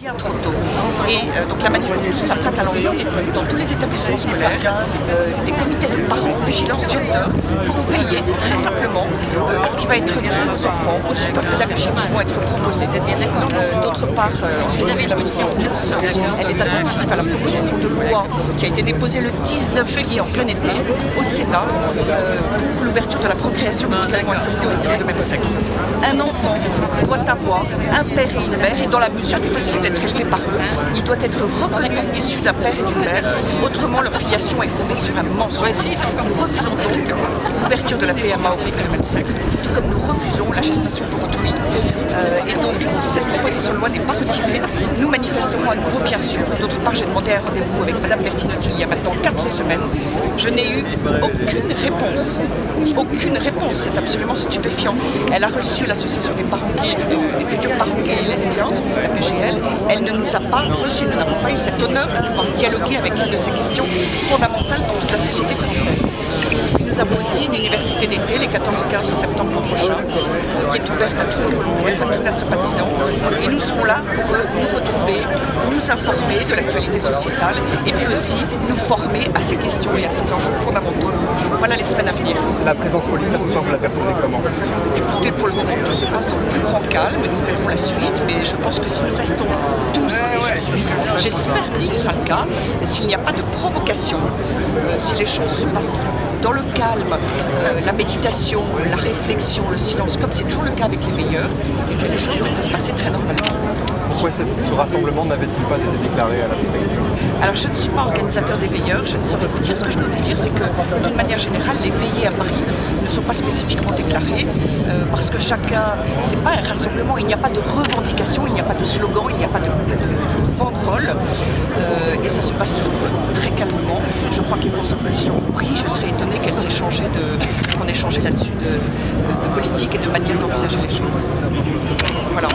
Bien trop tôt. Et donc la manif pour tous s'apprête à lancer dans tous les établissements scolaires des comités de parents, vigilance gender, pour veiller très simplement à ce qui va être dit aux enfants, aux supports pédagogiques qui vont être proposés. D'autre part, en ce qui concerne la manif pour tous, elle est attentive à la proposition de loi qui a été déposée le 19 juillet en plein été au Sénat pour l'ouverture de la procréation médicalement assistée aux couples de même sexe. Un enfant doit avoir un père et une mère et dans la mesure du possible être élevé par eux, il doit être reconnu issu d'un père et d'une mère, autrement leur filiation est fondée sur un mensonge. Nous refusons donc l'ouverture de la PMA aux couples de même sexe, tout comme nous refusons la gestation pour autrui. Et donc, si cette proposition de loi n'est pas retirée, nous manifesterons à nouveau, bien sûr. D'autre part, j'ai demandé un rendez-vous avec Mme Bertinotti il y a maintenant 4 semaines. Je n'ai eu aucune réponse. Aucune réponse, c'est absolument stupéfiant. Elle a reçu l'association des parents gays, des futurs parents gays et lesbiens, la PGL. Elle ne nous a pas reçus, nous n'avons pas eu cet honneur de pouvoir dialoguer avec elle de ces questions fondamentales dans toute la société française. Nous avons aussi une université d'été, les 14 et 15 septembre prochains, qui est ouverte à tous nos volontaires, à tous nos sympathisants. Et nous serons là pour nous retrouver, nous informer de l'actualité sociétale et puis aussi nous former à ces questions et à ces enjeux fondamentaux. Voilà les semaines à venir. La présence policière ce soir, vous la percevez comment? Écoutez, pour le moment, tout se passe dans le plus grand calme. Nous verrons la suite, mais je pense que si nous restons tous, et j'espère que ce sera le cas, s'il n'y a pas de provocation, si les choses se passent dans le calme, la méditation, la réflexion, le silence, comme c'est toujours le cas avec les veilleurs, et que les choses devraient se passer très normalement. Pourquoi ce rassemblement n'avait-il pas été déclaré à la préfecture? Alors je ne suis pas organisateur des veilleurs, je ne saurais vous dire. Ce que je peux vous dire, c'est que d'une manière générale, les veillées à Paris ne sont pas spécifiquement déclarées parce que chacun, c'est pas un rassemblement, il n'y a pas de revendication, il n'y a pas de slogan, il n'y a pas de banderole et ça se passe toujours très calmement. Je crois que les forces de police l'ont compris, je serais étonnée qu'elles aient changé qu'on ait changé là-dessus de politique et de manière d'envisager les choses. Voilà.